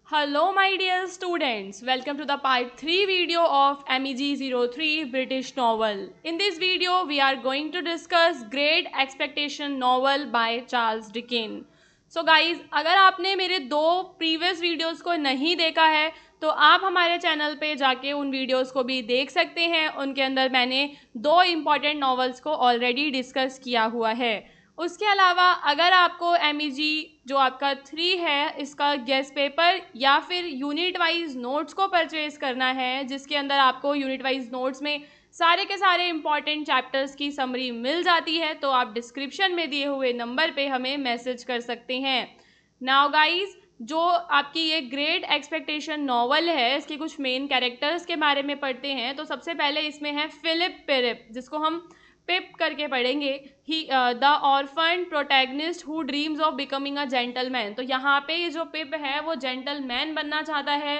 Hello, my dear students. Welcome to the part 3 video of MEG03 British novel. In this video, we are going to discuss Great Expectation novel by Charles Dickens. So guys, अगर आपने मेरे दो previous videos को नहीं देखा है तो आप हमारे चैनल पे जाके उन वीडियोस को भी देख सकते हैं। उनके अंदर मैंने दो इम्पॉर्टेंट नॉवेल्स को ऑलरेडी डिस्कस किया हुआ है। उसके अलावा अगर आपको MEG जो आपका 3 है इसका गेस्ट पेपर या फिर यूनिट वाइज नोट्स को परचेज करना है, जिसके अंदर आपको यूनिट वाइज नोट्स में सारे के सारे इंपॉर्टेंट चैप्टर्स की समरी मिल जाती है, तो आप डिस्क्रिप्शन में दिए हुए नंबर पे हमें मैसेज कर सकते हैं। नाउ गाइज, जो आपकी ये ग्रेट एक्सपेक्टेशन नॉवल है, इसके कुछ मेन कैरेक्टर्स के बारे में पढ़ते हैं। तो सबसे पहले इसमें है फिलिप पेरिप, जिसको हम पिप करके पढ़ेंगे। He the orphan protagonist who dreams of becoming a gentleman. तो यहाँ पे ये जो पिप है वो जेंटलमैन बनना चाहता है।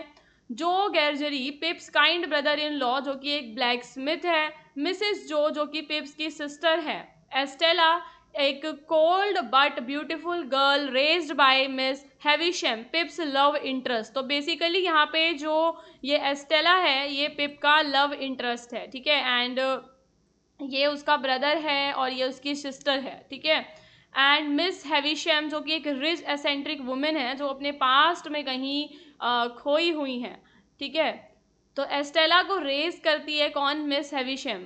Joe Gargery, Pip's kind brother in law, जो कि एक ब्लैक स्मिथ है। मिसेस जो, जो कि पिप्स की सिस्टर है। एस्टेला, एक cold but beautiful girl raised by Miss Havisham, Pip's love interest. तो बेसिकली यहाँ पे जो ये एस्टेला है ये पिप का लव इंटरेस्ट है, ठीक है। एंड ये उसका ब्रदर है और ये उसकी सिस्टर है, ठीक है। एंड मिस हैविशम, जो कि एक रिच एसेंट्रिक वुमेन है जो अपने पास्ट में कहीं खोई हुई है, ठीक है। तो एस्टेला को रेज करती है कौन? Miss Havisham,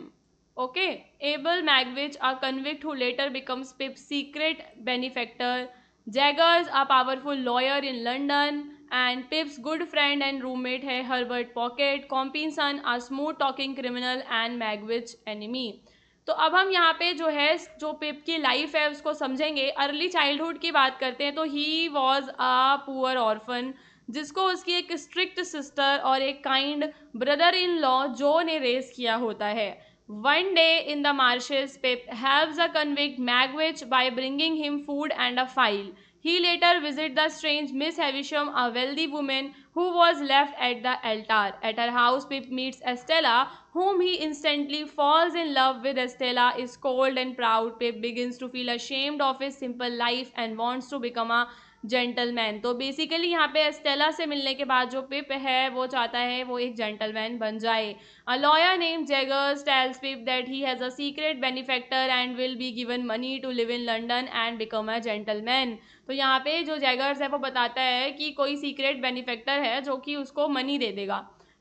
okay. Abel Magwitch, a convict who later becomes Pip's secret benefactor. Jaggers, a powerful lawyer in London. And Pip's good friend and roommate है Herbert Pocket. Compeyson, a smooth talking criminal and Magwitch enemy. तो अब हम यहाँ पे जो है जो पिप की लाइफ है उसको समझेंगे। अर्ली चाइल्डहुड की बात करते हैं तो he was a poor orphan, जिसको उसकी एक स्ट्रिक्ट सिस्टर और एक काइंड ब्रदर इन लॉ जो ने रेस किया होता है। One day in the marches, pip helps a convict Magwitch by bringing him food and a file. He later visits the strange Miss Havisham, a wealthy woman who was left at the altar. At her house, Pip meets Estella, whom he instantly falls in love with. Estella is cold and proud. Pip begins to feel ashamed of his simple life and wants to become a gentleman. तो basically यहाँ पे Estella से मिलने के बाद जो पिप है वो चाहता है वो एक जेंटलमैन बन जाए। A lawyer name Jaggers tells Pip that he has a secret benefactor and will be given money to live in London and become a gentleman. तो यहाँ पे जो जैगर्स है वो बताता है कि कोई सीक्रेट बेनिफैक्टर है जो कि उसको मनी दे देगा।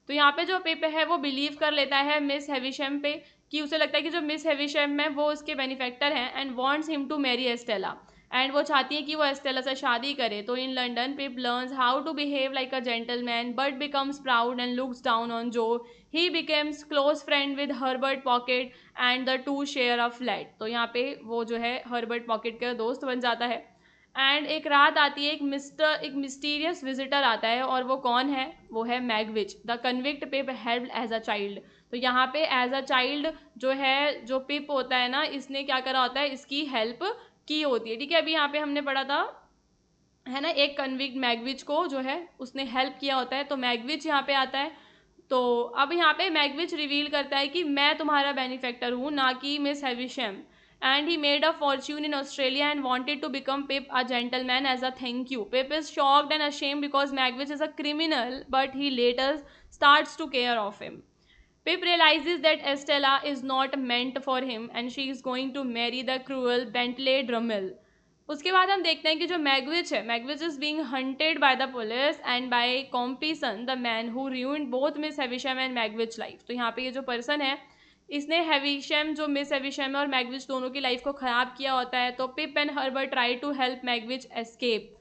तो यहाँ पे जो पिप है वो बिलीव कर लेता है मिस हैविशम पे, कि उसे लगता है कि जो मिस हैविशम है वो उसके बेनिफैक्टर हैं, and wants him to marry Estella. And वो चाहती है कि वो एस्टेला से शादी करे। तो in London Pip learns how to behave like a gentleman but becomes proud and looks down on Joe. He becomes close friend with Herbert Pocket and the two share a flat. तो यहाँ पे वो जो है Herbert pocket का दोस्त बन जाता है। एंड एक रात आती है, एक मिस्टीरियस विजिटर आता है, और वो कौन है? वो है Magwitch, the convict Pip helped as a child. तो यहाँ पे एज अ चाइल्ड जो है, जो पिप होता है ना, इसने क्या करा होता है, इसकी हेल्प की होती है, ठीक है। अभी यहाँ पे हमने पढ़ा था है ना, एक कन्विक्ट मैगविच को जो है उसने हेल्प किया होता है, तो मैगविच यहाँ पे आता है। तो अब यहाँ पे मैगविच रिवील करता है कि मैं तुम्हारा बेनिफैक्टर हूँ, ना कि Miss Havisham. And he made a fortune in Australia and wanted to become Pip a gentleman as a thank you. Pip is shocked and ashamed because Magwitch is a criminal, but he later starts to care of him. Pip realizes that Estella is not meant for him and she is going to marry the cruel Bentley Drummel. उसके बाद हम देखते हैं कि जो Magwitch है, Magwitch is being hunted by the police and by Compeyson, the man who ruined both Miss Havisham and Magwitch life. तो यहाँ पे ये जो पर्सन है, इसने हैविशम, जो मिस हैविशम है, और मैगविच दोनों की लाइफ को खराब किया होता है। तो Pip and Herbert try to help Magwitch escape.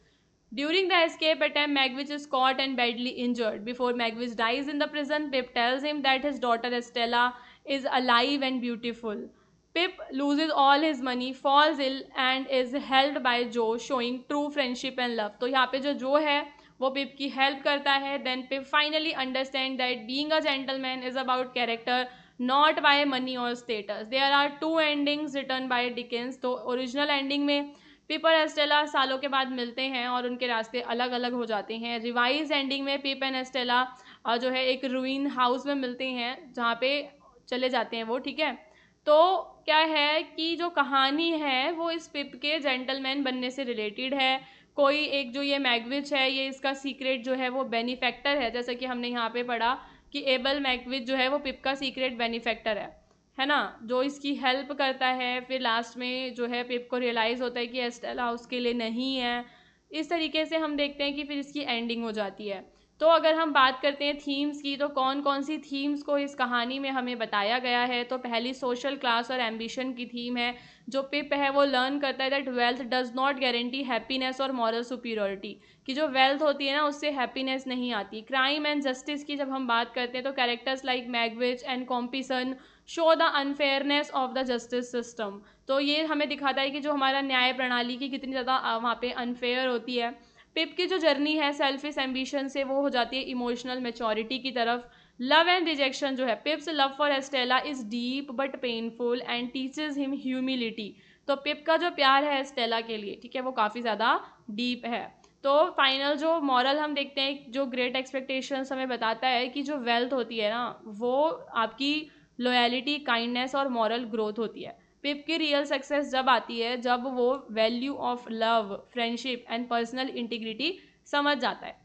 During the escape attempt, Magwitch is caught and badly injured. Before Magwitch dies in the prison, Pip tells him that his daughter Estella is alive and beautiful. Pip loses all his money, falls ill, and is helped by Joe, showing true friendship and love. तो यहाँ पे जो Joe है वो पिप की help करता है. Then Pip finally understands that being a gentleman is about character, not by money or status. There are two endings written by Dickens. तो original ending में पिप और एस्टेला सालों के बाद मिलते हैं और उनके रास्ते अलग अलग हो जाते हैं। रिवाइज एंडिंग में पिप एंड एस्टेला जो है एक रूइन हाउस में मिलते हैं, जहाँ पे चले जाते हैं वो, ठीक है। तो क्या है कि जो कहानी है वो इस पिप के जेंटलमैन बनने से रिलेटेड है। कोई एक जो ये मैगविच है, ये इसका सीक्रेट जो है वो बेनिफैक्टर है, जैसा कि हमने यहाँ पे पढ़ा कि एबल मैगविच जो है वो पिप का सीक्रेट बेनिफैक्टर है ना, जो इसकी हेल्प करता है। फिर लास्ट में जो है पिप को रियलाइज़ होता है कि एस्टेला उसके लिए नहीं है। इस तरीके से हम देखते हैं कि फिर इसकी एंडिंग हो जाती है। तो अगर हम बात करते हैं थीम्स की, तो कौन कौन सी थीम्स को इस कहानी में हमें बताया गया है। तो पहली सोशल क्लास और एम्बिशन की थीम है। जो पिप है वो लर्न करता है that wealth does not guarantee happiness और मॉरल सुपीरियरिटी, कि जो वेल्थ होती है ना उससे हैप्पीनेस नहीं आती। क्राइम एंड जस्टिस की जब हम बात करते हैं तो characters like Magwitch and Compeyson show the unfairness of the justice system. तो ये हमें दिखाता है कि जो हमारा न्याय प्रणाली की कितनी ज़्यादा वहाँ पे अनफेयर होती है। पिप की जो जर्नी है सेल्फिश एम्बिशन से वो हो जाती है इमोशनल मेच्योरिटी की तरफ। लव एंड रिजेक्शन जो है, पिप्स love for Estella is deep but painful and teaches him humility. तो पिप का जो प्यार है एस्टेला के लिए, ठीक है, वो काफ़ी ज़्यादा डीप है। तो फाइनल जो मॉरल हम देखते हैं, जो ग्रेट एक्सपेक्टेशंस हमें बताता है कि जो वेल्थ होती है ना वो आपकी लॉयलिटी, काइंडनेस और मॉरल ग्रोथ होती है। पिप की रियल सक्सेस जब आती है जब वो value of love, friendship and personal integrity समझ जाता है।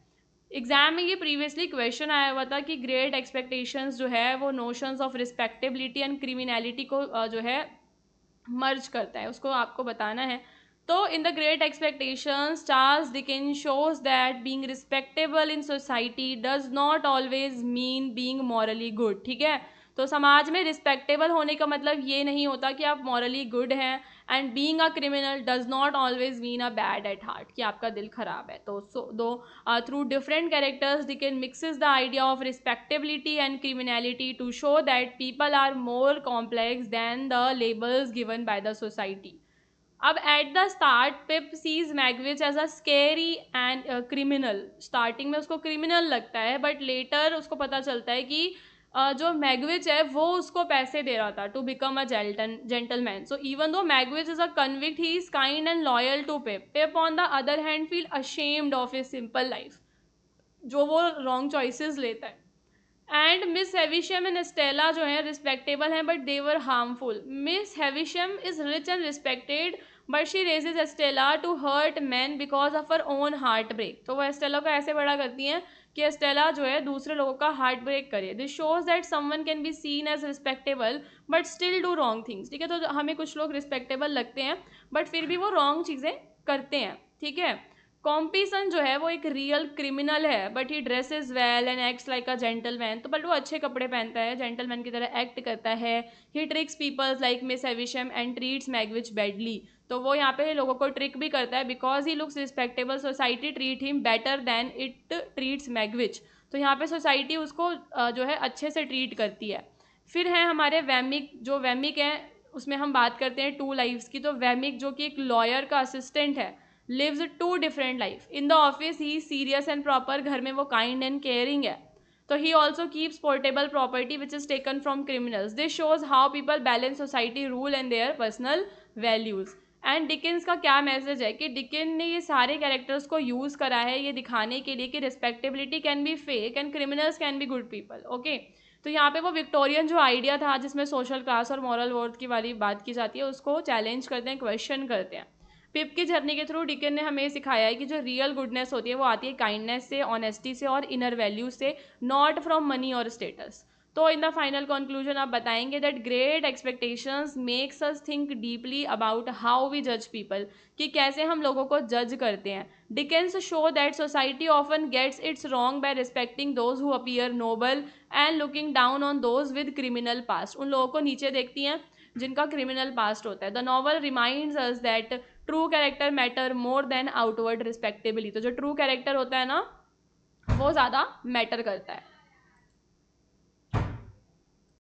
एग्जाम में ये प्रीवियसली क्वेश्चन आया हुआ था कि ग्रेट एक्सपेक्टेशंस जो है वो notions of respectability and criminality को जो है मर्ज करता है, उसको आपको बताना है। तो in the great expectations Charles Dickens shows that being respectable in society does not always mean being morally good. ठीक है, तो समाज में रिस्पेक्टेबल होने का मतलब ये नहीं होता कि आप मॉरली गुड हैं, and being a criminal does not always mean a bad at heart, कि आपका दिल खराब है। तो through different characters Dickens mixes the idea of respectability and criminality to show that people are more complex than the labels given by the society. अब at the start Pip sees Magwitch as a scary and criminal. Starting में उसको criminal लगता है, but later उसको पता चलता है कि जो मैगविच है वो उसको पैसे दे रहा था to become a gentleman. So even though Magwitch is a convict, he is kind and loyal to Pip. Pip on the other hand feel ashamed of his simple life, जो वो रॉन्ग चॉइसेस लेता है। And Miss Havisham and Estella जो है respectable हैं but they were harmful. Miss Havisham is rich and respected but she raises Estella to hurt man because of her own heart break. तो वो Estella को ऐसे बड़ा करती हैं कि एस्टेला जो है दूसरे लोगों का हार्ट ब्रेक करे। This shows that someone can be seen as respectable but still do wrong things. ठीक है, तो हमें कुछ लोग रिस्पेक्टेबल लगते हैं बट फिर भी वो रॉन्ग चीज़ें करते हैं। ठीक है, कॉम्पिसन जो है वो एक रियल क्रिमिनल है but he dresses well and acts like a gentleman. तो बट वो अच्छे कपड़े पहनता है, जेंटलमैन की तरह एक्ट करता है। He tricks peoples like Miss Havisham and treats Magwitch badly. तो वो यहाँ पे लोगों को ट्रिक भी करता है because he looks respectable, society treat him better than it treats Magwitch. तो यहाँ पे सोसाइटी उसको जो है अच्छे से ट्रीट करती है। फिर है हमारे वैमिक। जो वैमिक है उसमें हम बात करते हैं टू लाइफ्स की। तो वैमिक जो कि एक लॉयर का असिस्टेंट है, lives two different life. In the office he serious and proper, घर में वो काइंड एंड केयरिंग है। तो he also keeps portable property which is taken from criminals. This shows how people balance society rule and their personal values. And Dickens का क्या message है कि डिकेन ने ये सारे कैरेक्टर्स को यूज करा है ये दिखाने के लिए कि respectability can be fake and criminals can be good people. Okay, तो यहाँ पे वो विक्टोरियन जो आइडिया था जिसमें सोशल क्लास और मॉरल वर्थ की वाली बात की जाती है उसको चैलेंज करते हैं, क्वेश्चन करते हैं। पिप की जर्नी के थ्रू डिकन ने हमें सिखाया है कि जो रियल गुडनेस होती है वो आती है काइंडनेस से, ऑनेस्टी से और इनर वैल्यू से, नॉट फ्रॉम मनी और स्टेटस। तो इन द फाइनल कंक्लूजन आप बताएंगे that Great Expectations makes us think deeply about how we जज पीपल, कि कैसे हम लोगों को जज करते हैं। Dickens show that society often gets its wrong by respecting those who appear noble and looking down on those with criminal past. उन लोगों को नीचे देखती हैं जिनका क्रिमिनल पास्ट होता है। The novel reminds us that true character matter more than outward respectability. तो जो ट्रू कैरेक्टर होता है ना वो ज़्यादा मैटर करता है।